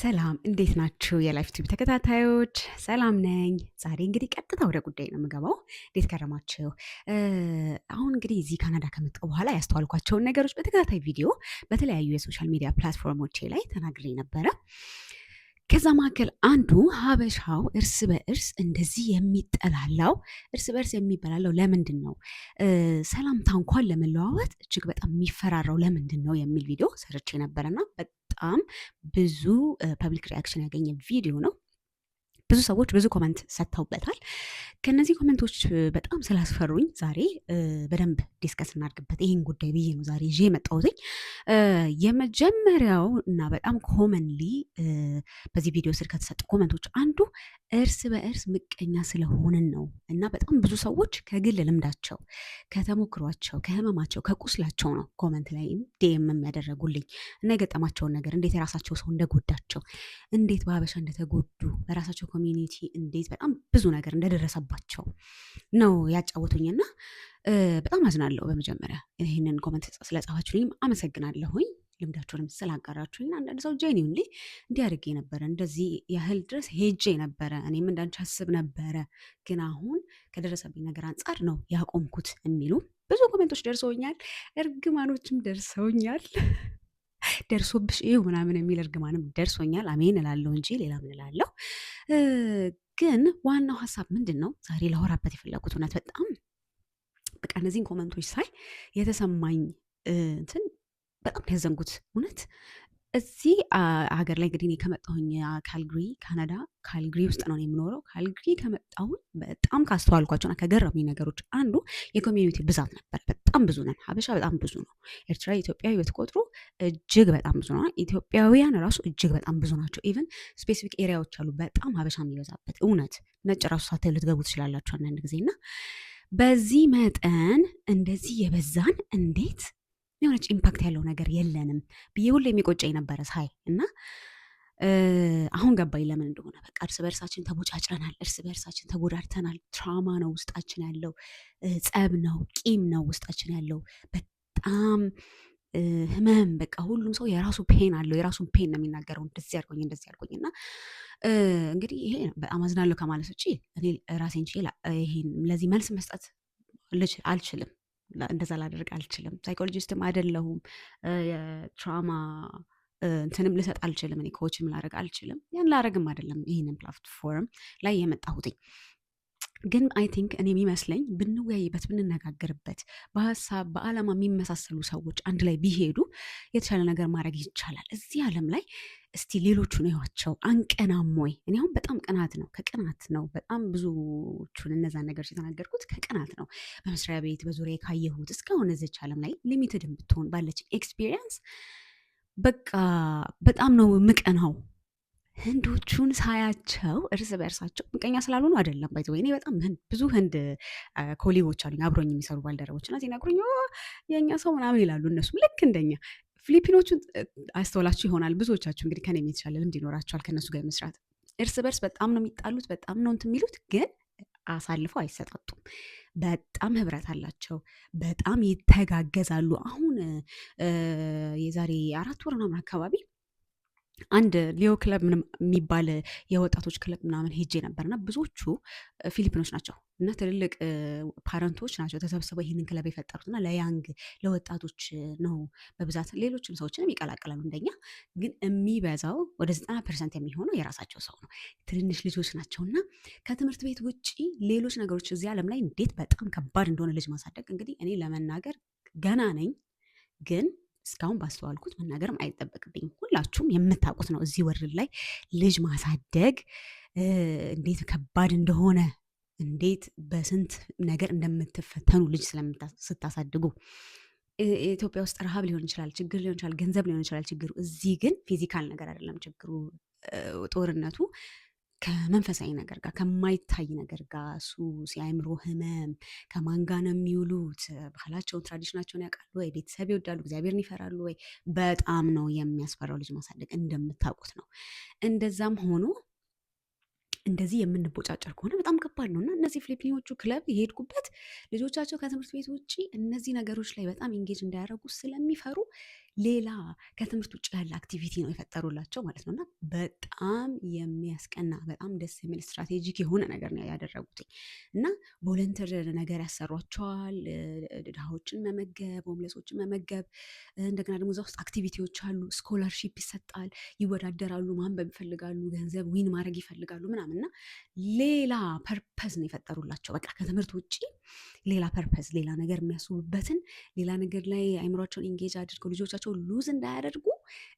ሰላም እንዴት ናችሁ? የላይፍ ቲዩብ ተከታታዮች ሰላም ነኝ። ዛሬ እንግዲህ ቀጥታ ወደ ጉዳይ ነው የምገባው። እንዴት ከረማችሁ? አሁን እንግዲህ እዚህ ካናዳ ከመጣሁ በኋላ ያስተዋልኳቸውን ነገሮች በተከታታይ ቪዲዮ በተለያዩ የሶሻል ሚዲያ ፕላትፎርሞቼ ላይ ተናግሬ ነበረ። ከዛ መካከል አንዱ ሀበሻው እርስ በእርስ እንደዚህ የሚጠላላው እርስ በእርስ የሚበላለው ለምንድን ነው? ሰላምታ እንኳን ለመለዋወጥ እጅግ በጣም የሚፈራራው ለምንድን ነው የሚል ቪዲዮ ሰርቼ ነበረና በጣም ብዙ ፐብሊክ ሪያክሽን ያገኘ ቪዲዮ ነው። ብዙ ሰዎች ብዙ ኮመንት ሰጥተውበታል። ከነዚህ ኮመንቶች በጣም ስላስፈሩኝ ዛሬ በደንብ ዲስከስ እናድርግበት ይህን ጉዳይ ብዬ ነው ዛሬ ይዤ የመጣሁትኝ። የመጀመሪያው እና በጣም ኮመንሊ በዚህ ቪዲዮ ስር ከተሰጡ ኮመንቶች አንዱ እርስ በእርስ ምቀኛ ስለሆንን ነው እና በጣም ብዙ ሰዎች ከግል ልምዳቸው፣ ከተሞክሯቸው፣ ከህመማቸው፣ ከቁስላቸው ነው ኮመንት ላይ ዴም የሚያደረጉልኝ እና የገጠማቸውን ነገር እንዴት የራሳቸው ሰው እንደጎዳቸው፣ እንዴት በሀበሻ እንደተጎዱ፣ በራሳቸው ኮሚኒቲ እንዴት በጣም ብዙ ነገር እንደደረሰባቸው ነው ያጫወቱኝና በጣም አዝናለሁ። በመጀመሪያ ይህንን ኮመንት ስለጻፋችሁልኝም አመሰግናለሁኝ። ልምዳችሁንም ስላጋራችሁኝ። አንዳንድ ሰው ጄኒውንሊ እንዲህ አድርጌ ነበረ፣ እንደዚህ ያህል ድረስ ሄጄ ነበረ፣ እኔም እንዳንቺ አስብ ነበረ፣ ግን አሁን ከደረሰብኝ ነገር አንጻር ነው ያቆምኩት የሚሉ ብዙ ኮሜንቶች ደርሰውኛል። እርግማኖችም ደርሰውኛል። ደርሶብሽ ይኸው ምናምን የሚል እርግማንም ደርሶኛል። አሜን እላለሁ እንጂ ሌላ ምን እላለሁ? ግን ዋናው ሀሳብ ምንድን ነው ዛሬ ላወራበት የፈለጉት እውነት በጣም በቃ እነዚህን ኮመንቶች ሳይ የተሰማኝ እንትን በጣም ያዘንጉት እውነት እዚህ ሀገር ላይ እንግዲህ እኔ ከመጣሁኝ ካልግሪ ካናዳ ካልግሪ ውስጥ ነው የምኖረው። ካልግሪ ከመጣሁኝ በጣም ካስተዋልኳቸውና ከገረሙኝ ነገሮች አንዱ የኮሚኒቲ ብዛት ነበር። በጣም ብዙ ነን። ሀበሻ በጣም ብዙ ነው። ኤርትራ፣ ኢትዮጵያዊ ብትቆጥሩ እጅግ በጣም ብዙ ነው። ኢትዮጵያውያን ራሱ እጅግ በጣም ብዙ ናቸው። ኢቨን ስፔሲፊክ ኤሪያዎች አሉ በጣም ሀበሻ የሚበዛበት። እውነት ነጭ ራሱ ሳታዩ ልትገቡ ትችላላችሁ አንዳንድ ጊዜ እና በዚህ መጠን እንደዚህ የበዛን እንዴት የሆነች ኢምፓክት ያለው ነገር የለንም ብዬ ሁሉ የሚቆጨኝ ነበረ ሳይ እና አሁን ገባኝ ለምን እንደሆነ። በቃ እርስ በእርሳችን ተቦጫጭረናል፣ እርስ በእርሳችን ተጎዳድተናል። ትራውማ ነው ውስጣችን ያለው፣ ጸብ ነው፣ ቂም ነው ውስጣችን ያለው፣ በጣም ህመም። በቃ ሁሉም ሰው የራሱ ፔን አለው፣ የራሱን ፔን ነው የሚናገረው። እንደዚህ አድርጎኝ እንደዚህ አድርጎኝ እና እንግዲህ ይሄ በጣም አዝናለሁ ከማለት ውጭ እኔ ራሴን ችዬ ይሄን ለዚህ መልስ መስጠት አልችልም። እንደዛ ላደርግ አልችልም። ሳይኮሎጂስትም አይደለሁም። የትራውማ እንትንም ልሰጥ አልችልም። እኔ ኮችም ላደርግ አልችልም። ያን ላደርግም አይደለም ይህንን ፕላትፎርም ላይ የመጣሁትኝ። ግን አይ ቲንክ እኔ የሚመስለኝ ብንወያይበት፣ ብንነጋገርበት፣ በሀሳብ በዓላማ የሚመሳሰሉ ሰዎች አንድ ላይ ቢሄዱ የተሻለ ነገር ማድረግ ይቻላል። እዚህ ዓለም ላይ እስቲ ሌሎቹን እዩዋቸው። አንቀናም ወይ? እኔ አሁን በጣም ቅናት ነው፣ ከቅናት ነው በጣም ብዙዎቹን እነዛን ነገሮች የተናገርኩት ከቅናት ነው። በመስሪያ ቤት በዙሪያ ካየሁት እስካሁን እዚች ዓለም ላይ ሊሚትድ ብትሆን ባለች ኤክስፒሪየንስ በቃ በጣም ነው ምቀናው። ህንዶቹን ሳያቸው እርስ በእርሳቸው ምቀኛ ስላልሆኑ አይደለም። ባይ ዘ ወይ እኔ በጣም ብዙ ህንድ ኮሊጎች አሉኝ አብሮኝ የሚሰሩ ባልደረቦች እና ሲነግሩኝ የእኛ ሰው ምናምን ይላሉ። እነሱም ልክ እንደኛ ፊሊፒኖቹን አስተውላችሁ ይሆናል ብዙዎቻችሁ እንግዲህ ከኔም የተሻለ ልምድ ይኖራቸዋል ከእነሱ ጋር መስራት። እርስ በርስ በጣም ነው የሚጣሉት፣ በጣም ነው እንትን የሚሉት፣ ግን አሳልፈው አይሰጣጡም። በጣም ህብረት አላቸው፣ በጣም ይተጋገዛሉ። አሁን የዛሬ 4 ወር ምናምን አካባቢ አንድ ሊዮ ክለብ የሚባል የወጣቶች ክለብ ምናምን ሄጄ ነበርና ብዙዎቹ ፊሊፒኖች ናቸው እና ትልልቅ ፓረንቶች ናቸው ተሰብስበው ይህንን ክለብ የፈጠሩትና ለያንግ ለወጣቶች ነው በብዛት። ሌሎችም ሰዎችንም ይቀላቅላሉ እንደኛ፣ ግን የሚበዛው ወደ 90% የሚሆነው የራሳቸው ሰው ነው። ትንንሽ ልጆች ናቸው እና ከትምህርት ቤት ውጭ ሌሎች ነገሮች እዚህ ዓለም ላይ እንዴት በጣም ከባድ እንደሆነ ልጅ ማሳደግ እንግዲህ እኔ ለመናገር ገና ነኝ፣ ግን እስካሁን ባስተዋልኩት መናገርም አይጠበቅብኝም። ሁላችሁም የምታውቁት ነው እዚህ ወርልድ ላይ ልጅ ማሳደግ እንዴት ከባድ እንደሆነ፣ እንዴት በስንት ነገር እንደምትፈተኑ ልጅ ስታሳድጉ። ኢትዮጵያ ውስጥ ረሃብ ሊሆን ይችላል፣ ችግር ሊሆን ይችላል፣ ገንዘብ ሊሆን ይችላል ችግሩ። እዚህ ግን ፊዚካል ነገር አይደለም ችግሩ፣ ጦርነቱ ከመንፈሳዊ ነገር ጋር ከማይታይ ነገር ጋር ሱስ፣ የአእምሮ ህመም፣ ከማን ጋር ነው የሚውሉት፣ ባህላቸውን ትራዲሽናቸውን ያውቃሉ ወይ፣ ቤተሰብ ይወዳሉ፣ እግዚአብሔርን ይፈራሉ ወይ? በጣም ነው የሚያስፈራው ልጅ ማሳደግ፣ እንደምታውቁት ነው። እንደዛም ሆኖ እንደዚህ የምንቦጫጨር ከሆነ በጣም ከባድ ነው እና እነዚህ ፊሊፒኖቹ ክለብ የሄድኩበት ልጆቻቸው ከትምህርት ቤት ውጭ እነዚህ ነገሮች ላይ በጣም ኢንጌጅ እንዳያደርጉ ስለሚፈሩ ሌላ ከትምህርት ውጭ ያለ አክቲቪቲ ነው የፈጠሩላቸው ማለት ነው። እና በጣም የሚያስቀና በጣም ደስ የሚል ስትራቴጂክ የሆነ ነገር ነው ያደረጉት። እና ቮለንተር ነገር ያሰሯቸዋል። ድሃዎችን መመገብ፣ ሆምለሶችን መመገብ። እንደገና ደግሞ እዛ ውስጥ አክቲቪቲዎች አሉ። ስኮላርሺፕ ይሰጣል። ይወዳደራሉ፣ ማንበብ ይፈልጋሉ፣ ገንዘብ ዊን ማድረግ ይፈልጋሉ ምናምን እና ሌላ ፐርፐዝ ነው የፈጠሩላቸው። በቃ ከትምህርት ውጭ ሌላ ፐርፐዝ፣ ሌላ ነገር የሚያስቡበትን ሌላ ነገር ላይ አይምሯቸውን ኢንጌጅ አድርገው ልጆቻቸው ሉዝ እንዳያደርጉ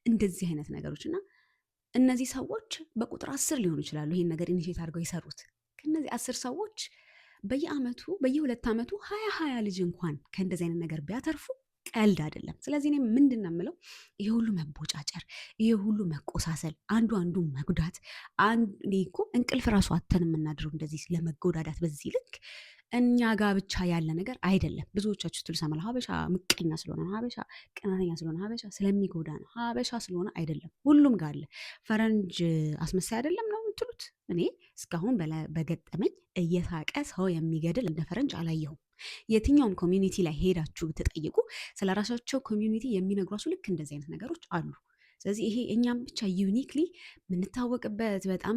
እንደዚህ አይነት ነገሮች እና እነዚህ ሰዎች በቁጥር 10 ሊሆኑ ይችላሉ ይህን ነገር ኢኒሼት አድርገው የሰሩት። ከእነዚህ 10 ሰዎች በየአመቱ በየ2 ዓመቱ 20 ልጅ እንኳን ከእንደዚህ አይነት ነገር ቢያተርፉ ቀልድ አይደለም። ስለዚህ እኔ ምንድን ነው የምለው፣ ይሄ ሁሉ መቦጫጨር፣ ይሄ ሁሉ መቆሳሰል፣ አንዱ መጉዳት፣ እኔ እኮ እንቅልፍ ራሱ አተን የምናድረው እንደዚህ ለመጎዳዳት በዚህ ልክ እኛ ጋር ብቻ ያለ ነገር አይደለም። ብዙዎቻችሁ ስትሉ ሰማል፣ ሀበሻ ምቀኛ ስለሆነ ነው፣ ሀበሻ ቅናተኛ ስለሆነ፣ ሀበሻ ስለሚጎዳ ነው። ሀበሻ ስለሆነ አይደለም፣ ሁሉም ጋር አለ። ፈረንጅ አስመሳይ አይደለም ነው የምትሉት። እኔ እስካሁን በገጠመኝ እየሳቀ ሰው የሚገድል እንደ ፈረንጅ አላየሁም። የትኛውም ኮሚዩኒቲ ላይ ሄዳችሁ ብትጠይቁ ስለ ራሳቸው ኮሚዩኒቲ የሚነግሯችሁ ልክ እንደዚህ አይነት ነገሮች አሉ። ስለዚህ ይሄ እኛም ብቻ ዩኒክሊ የምንታወቅበት በጣም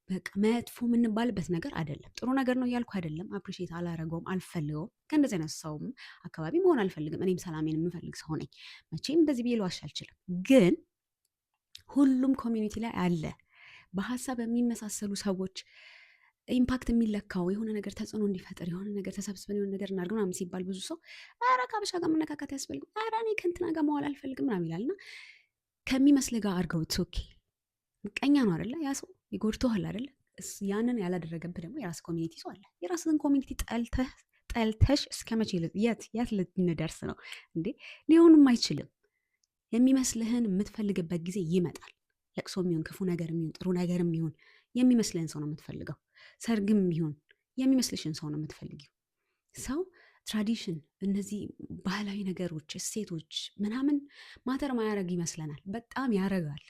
በቃ መጥፎ የምንባልበት ነገር አይደለም። ጥሩ ነገር ነው እያልኩ አይደለም። አፕሪሼት አላረገውም፣ አልፈልገውም። ከእንደዚህ አይነት ሰውም አካባቢ መሆን አልፈልግም። እኔም ሰላሜን የምፈልግ ሰው ነኝ። መቼም እንደዚህ ብዬ ልዋሽ አልችልም። ግን ሁሉም ኮሚዩኒቲ ላይ አለ በሀሳብ የሚመሳሰሉ ሰዎች። ኢምፓክት የሚለካው የሆነ ነገር ተጽዕኖ እንዲፈጥር የሆነ ነገር ተሰብስበን የሆነ ነገር እናድርግ ምናምን ሲባል ብዙ ሰው ኧረ ከሀበሻ ጋር መነካካት ያስፈልግም፣ ኧረ እኔ ከእንትና ጋር መዋል አልፈልግም ምናምን ይላል። እና ከሚመስል ጋር አድርገው ኦኬ። ምቀኛ ነው አይደለ? ያ ሰው ይጎድተዋል አይደለ? ያንን ያላደረገብህ ደግሞ የራስ ኮሚኒቲ ሰው አለ። የራስህን ኮሚኒቲ ጠልተሽ እስከ መቼ የት ልንደርስ ነው እንዴ? ሊሆንም አይችልም። የሚመስልህን የምትፈልግበት ጊዜ ይመጣል። ለቅሶ የሚሆን ክፉ ነገር የሚሆን ጥሩ ነገር የሚሆን የሚመስልህን ሰው ነው የምትፈልገው። ሰርግም የሚሆን የሚመስልሽን ሰው ነው የምትፈልጊው። ሰው ትራዲሽን፣ እነዚህ ባህላዊ ነገሮች፣ እሴቶች ምናምን ማተር ማያረግ ይመስለናል። በጣም ያረጋል።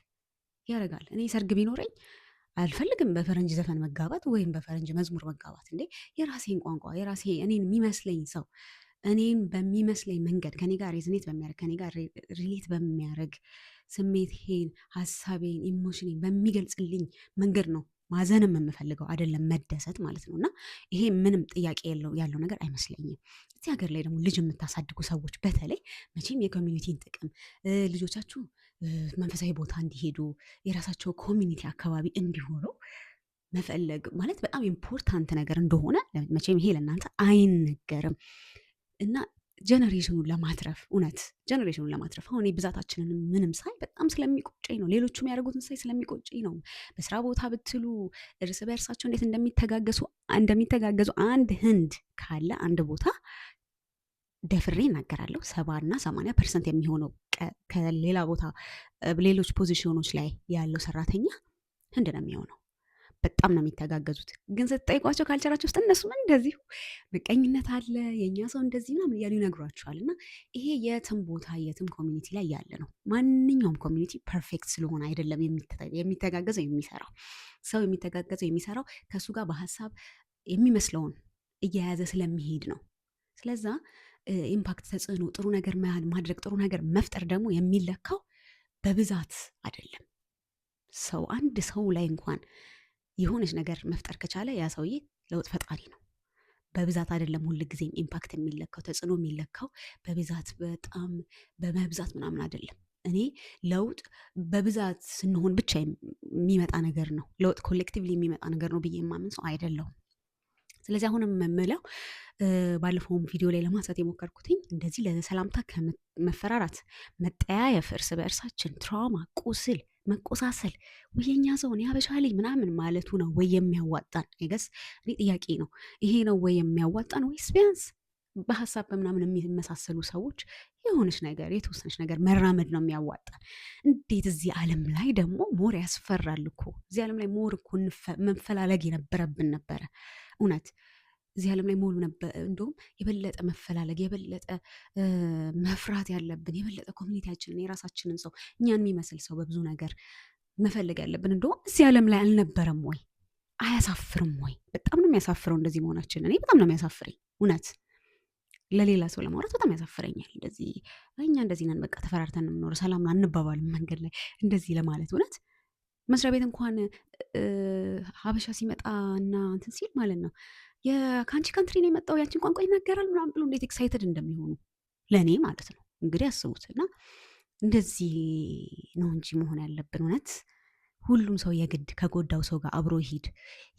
እኔ ሰርግ ቢኖረኝ አልፈልግም በፈረንጅ ዘፈን መጋባት ወይም በፈረንጅ መዝሙር መጋባት። እንዴ የራሴን ቋንቋ የራሴ እኔን የሚመስለኝ ሰው እኔን በሚመስለኝ መንገድ ከኔ ጋር ሬዝኔት በሚያደርግ ከኔ ጋር ሪሌት በሚያደርግ ስሜቴን፣ ሀሳቤን፣ ኢሞሽኔን በሚገልጽልኝ መንገድ ነው ማዘንም የምፈልገው አይደለም መደሰት ማለት ነው። እና ይሄ ምንም ጥያቄ ያለው ነገር አይመስለኝም። እዚህ ሀገር ላይ ደግሞ ልጅ የምታሳድጉ ሰዎች በተለይ መቼም የኮሚኒቲን ጥቅም ልጆቻችሁ መንፈሳዊ ቦታ እንዲሄዱ የራሳቸው ኮሚኒቲ አካባቢ እንዲሆኑ መፈለግ ማለት በጣም ኢምፖርታንት ነገር እንደሆነ መቼም ይሄ ለእናንተ አይነገርም። እና ጀነሬሽኑን ለማትረፍ አሁን ብዛታችንን ምንም ሳይ በጣም ስለሚቆጨኝ ነው። ሌሎቹ የሚያደርጉትን ሳይ ስለሚቆጨኝ ነው። በስራ ቦታ ብትሉ እርስ በእርሳቸው እንዴት እንደሚተጋገዙ አንድ ህንድ ካለ አንድ ቦታ ደፍሬ እናገራለሁ 70-80% የሚሆነው ከሌላ ቦታ ሌሎች ፖዚሽኖች ላይ ያለው ሰራተኛ ህንድ ነው የሚሆነው። በጣም ነው የሚተጋገዙት። ግን ስትጠይቋቸው ካልቸራቸው ውስጥ እነሱም እንደዚሁ ምቀኝነት አለ፣ የእኛ ሰው እንደዚህ ምናምን እያሉ ይነግሯቸዋል። እና ይሄ የትም ቦታ የትም ኮሚኒቲ ላይ ያለ ነው። ማንኛውም ኮሚኒቲ ፐርፌክት ስለሆነ አይደለም የሚተጋገዘው የሚሰራው። ሰው የሚተጋገዘው የሚሰራው ከእሱ ጋር በሀሳብ የሚመስለውን እየያዘ ስለሚሄድ ነው። ስለዛ ኢምፓክት፣ ተጽዕኖ፣ ጥሩ ነገር ማድረግ፣ ጥሩ ነገር መፍጠር ደግሞ የሚለካው በብዛት አይደለም። ሰው አንድ ሰው ላይ እንኳን የሆነች ነገር መፍጠር ከቻለ ያ ሰውዬ ለውጥ ፈጣሪ ነው። በብዛት አይደለም ሁል ጊዜም ኢምፓክት የሚለካው ተጽዕኖ የሚለካው በብዛት በጣም በመብዛት ምናምን አይደለም። እኔ ለውጥ በብዛት ስንሆን ብቻ የሚመጣ ነገር ነው፣ ለውጥ ኮሌክቲቭሊ የሚመጣ ነገር ነው ብዬ የማምን ሰው አይደለሁም። ስለዚህ አሁንም የምለው ባለፈውም ቪዲዮ ላይ ለማንሳት የሞከርኩትኝ እንደዚህ ለሰላምታ ከመፈራራት፣ መጠያየፍ፣ እርስ በእርሳችን ትራውማ፣ ቁስል፣ መቆሳሰል ወየኛ ሰውን ያበሻ ልጅ ምናምን ማለቱ ነው ወይ የሚያዋጣን? አይገስ እኔ ጥያቄ ነው። ይሄ ነው ወይ የሚያዋጣን? ወይስ ቢያንስ በሀሳብ በምናምን የሚመሳሰሉ ሰዎች የሆነች ነገር የተወሰነች ነገር መራመድ ነው የሚያዋጣን? እንዴት እዚህ ዓለም ላይ ደግሞ ሞር ያስፈራል እኮ። እዚህ ዓለም ላይ ሞር እኮ መፈላለግ የነበረብን ነበረ። እውነት እዚህ ዓለም ላይ ሞሉ ነበር። እንደውም የበለጠ መፈላለግ የበለጠ መፍራት ያለብን የበለጠ ኮሚኒቲያችንን የራሳችንን ሰው እኛን የሚመስል ሰው በብዙ ነገር መፈለግ ያለብን እንደውም እዚህ ዓለም ላይ አልነበረም ወይ? አያሳፍርም ወይ? በጣም ነው የሚያሳፍረው እንደዚህ መሆናችን። እኔ በጣም ነው የሚያሳፍረኝ እውነት። ለሌላ ሰው ለማውራት በጣም ያሳፍረኛል። እንደዚህ እኛ እንደዚህ ነን፣ በቃ ተፈራርተን የምንኖረው ሰላም አንባባልም መንገድ ላይ እንደዚህ ለማለት እውነት መስሪያ ቤት እንኳን ሀበሻ ሲመጣ እና እንትን ሲል ማለት ነው ከአንቺ ካንትሪ ነው የመጣው ያንቺን ቋንቋ ይናገራል ምናምን ብሎ እንዴት ኤክሳይትድ እንደሚሆኑ ለእኔ ማለት ነው እንግዲህ አስቡት። እና እንደዚህ ነው እንጂ መሆን ያለብን እውነት ሁሉም ሰው የግድ ከጎዳው ሰው ጋር አብሮ ይሂድ፣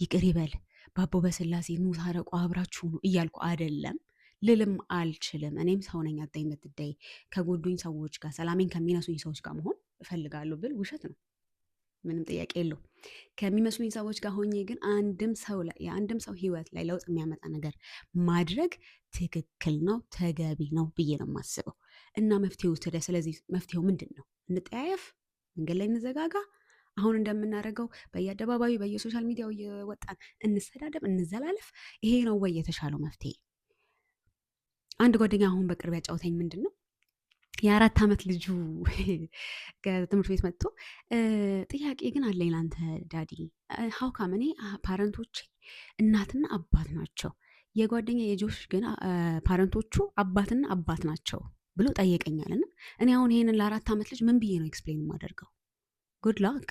ይቅር ይበል፣ በአቦ በስላሴ ኑ ታረቁ፣ አብራችሁ ነው እያልኩ አይደለም ልልም አልችልም። እኔም ሰው ነኝ። አዳኝነት ትዳይ ከጎዱኝ ሰዎች ጋር ሰላሜን ከሚነሱኝ ሰዎች ጋር መሆን እፈልጋለሁ ብል ውሸት ነው፣ ምንም ጥያቄ የለው። ከሚመስሉኝ ሰዎች ጋር ሆኜ ግን የአንድም ሰው ህይወት ላይ ለውጥ የሚያመጣ ነገር ማድረግ ትክክል ነው ተገቢ ነው ብዬ ነው የማስበው። እና መፍትሄው ስለዚህ መፍትሄው ምንድን ነው? እንጠያየፍ፣ መንገድ ላይ እንዘጋጋ፣ አሁን እንደምናደርገው በየአደባባዩ በየሶሻል ሚዲያው እየወጣን እንሰዳደብ፣ እንዘላለፍ? ይሄ ነው ወይ የተሻለው መፍትሄ? አንድ ጓደኛ አሁን በቅርብ ያጫውተኝ ምንድን ነው የ4 ዓመት ልጁ ከትምህርት ቤት መጥቶ ጥያቄ ግን አለኝ ላንተ ዳዲ፣ ሀውካም እኔ ፓረንቶቼ እናትና አባት ናቸው፣ የጓደኛ የጆሽ ግን ፓረንቶቹ አባትና አባት ናቸው ብሎ ጠየቀኛልና እኔ አሁን ይሄንን ለ4 ዓመት ልጅ ምን ብዬ ነው ኤክስፕሌን የማደርገው? ጉድ ላክ።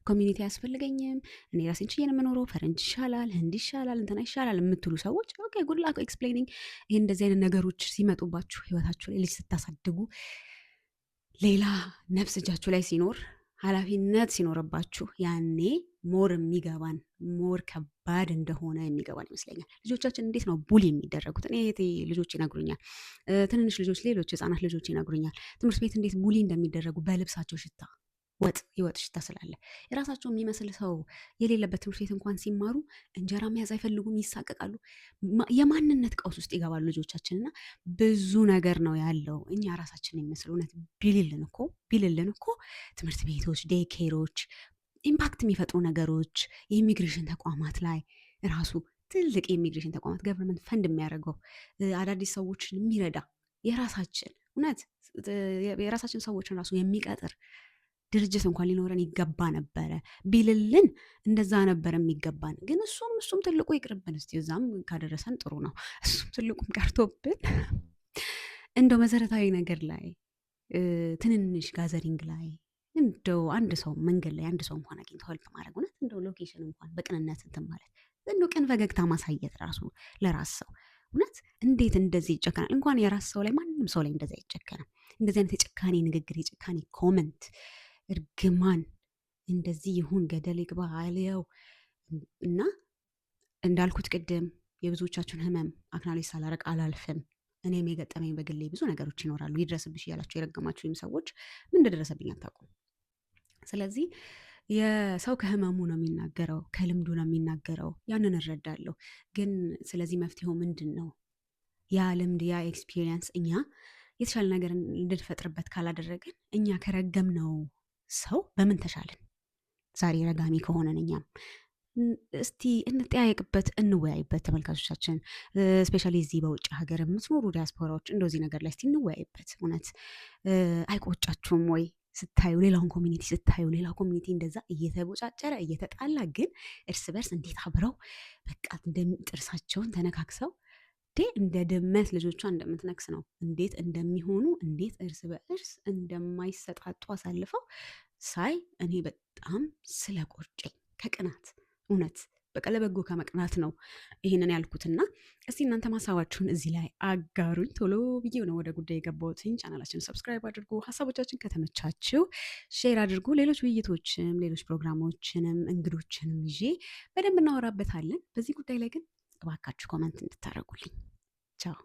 ኮሚኒቲ አያስፈልገኝም፣ እኔ ራሴን ችዬ ነው የምኖረው፣ ፈረንጅ ይሻላል፣ ህንድ ይሻላል፣ እንትና ይሻላል የምትሉ ሰዎች ኦኬ ጉድ ላክ ኤክስፕሌኒንግ። ይህ እንደዚህ አይነት ነገሮች ሲመጡባችሁ ህይወታችሁ ላይ ልጅ ስታሳድጉ ሌላ ነፍስ እጃችሁ ላይ ሲኖር ኃላፊነት ሲኖርባችሁ ያኔ ሞር የሚገባን ሞር ከባድ እንደሆነ የሚገባን ይመስለኛል። ልጆቻችን እንዴት ነው ቡሊ የሚደረጉት? እኔ ልጆች ይነግሩኛል፣ ትንንሽ ልጆች፣ ሌሎች ህፃናት ልጆች ይነግሩኛል ትምህርት ቤት እንዴት ቡሊ እንደሚደረጉ በልብሳቸው ሽታ የወጥ ሽታ ስላለ የራሳቸው የሚመስል ሰው የሌለበት ትምህርት ቤት እንኳን ሲማሩ እንጀራ መያዝ አይፈልጉም፣ ይሳቀቃሉ፣ የማንነት ቀውስ ውስጥ ይገባሉ ልጆቻችን። እና ብዙ ነገር ነው ያለው እኛ ራሳችን የሚመስል እውነት ቢልልን እኮ ትምህርት ቤቶች፣ ዴይኬሮች፣ ኢምፓክት የሚፈጥሩ ነገሮች፣ የኢሚግሬሽን ተቋማት ላይ ራሱ ትልቅ የኢሚግሬሽን ተቋማት ገቨርንመንት ፈንድ የሚያደርገው አዳዲስ ሰዎችን የሚረዳ የራሳችን ሰዎችን ራሱ የሚቀጥር ድርጅት እንኳን ሊኖረን ይገባ ነበረ ቢልልን እንደዛ ነበር የሚገባን። ግን እሱም ትልቁ ይቅርብን እስቲ፣ እዛም ካደረሰን ጥሩ ነው። እሱም ትልቁም ቀርቶብን እንደው መሰረታዊ ነገር ላይ ትንንሽ ጋዘሪንግ ላይ እንደው አንድ ሰው መንገድ ላይ አንድ ሰው እንኳን አግኝተው ሄልፕ ማድረግ እውነት እንደው ሎኬሽን እንኳን በቅንነት እንትን ማለት እንደው ቅን ፈገግታ ማሳየት ራሱ ለራስ ሰው እውነት እንዴት እንደዚህ ይጨከናል? እንኳን የራስ ሰው ላይ ማንም ሰው ላይ እንደዛ ይጨከናል። እንደዚህ አይነት የጭካኔ ንግግር፣ የጭካኔ ኮመንት፣ እርግማን እንደዚህ ይሁን ገደል ይግባ አልየው እና እንዳልኩት ቅድም የብዙዎቻችሁን ህመም አክናሌጅ ሳላረቅ አላልፍም። እኔም የገጠመኝ በግሌ ብዙ ነገሮች ይኖራሉ። ይድረስብሽ እያላችሁ የረገማችሁኝ ሰዎች ምን እንደደረሰብኝ አታውቁም። ስለዚህ የሰው ከህመሙ ነው የሚናገረው፣ ከልምዱ ነው የሚናገረው። ያንን እረዳለሁ። ግን ስለዚህ መፍትሄው ምንድን ነው? ያ ልምድ ያ ኤክስፒሪየንስ እኛ የተሻለ ነገር እንድንፈጥርበት ካላደረግን እኛ ከረገምነው ሰው በምን ተሻለን? ዛሬ ረጋሚ ከሆነን እኛም እስቲ እንጠያየቅበት፣ እንወያይበት። ተመልካቾቻችን ስፔሻሊ እዚህ በውጭ ሀገር የምትኖሩ ዲያስፖራዎች እንደዚህ ነገር ላይ እስቲ እንወያይበት። እውነት አይቆጫችሁም ወይ ስታዩ ሌላውን ኮሚኒቲ ስታዩ ሌላው ኮሚኒቲ እንደዛ እየተቦጫጨረ እየተጣላ ግን እርስ በርስ እንዴት አብረው በቃ ጥርሳቸውን ተነካክሰው እንደ ድመት ልጆቿ እንደምትነክስ ነው እንዴት እንደሚሆኑ እንዴት እርስ በእርስ እንደማይሰጣጡ አሳልፈው ሳይ እኔ በጣም ስለቆጨኝ ከቅናት እውነት በቃ ለበጎ ከመቅናት ነው ይህንን ያልኩትና እስቲ እናንተ ሀሳባችሁን እዚህ ላይ አጋሩኝ። ቶሎ ብዬ ነው ወደ ጉዳይ የገባሁትኝ። ቻናላችን ሰብስክራይብ አድርጉ። ሀሳቦቻችን ከተመቻችሁ ሼር አድርጉ። ሌሎች ውይይቶችንም ሌሎች ፕሮግራሞችንም እንግዶችንም ይዤ በደንብ እናወራበታለን። በዚህ ጉዳይ ላይ ግን እባካችሁ ኮመንት እንድታደርጉልኝ። ቻው።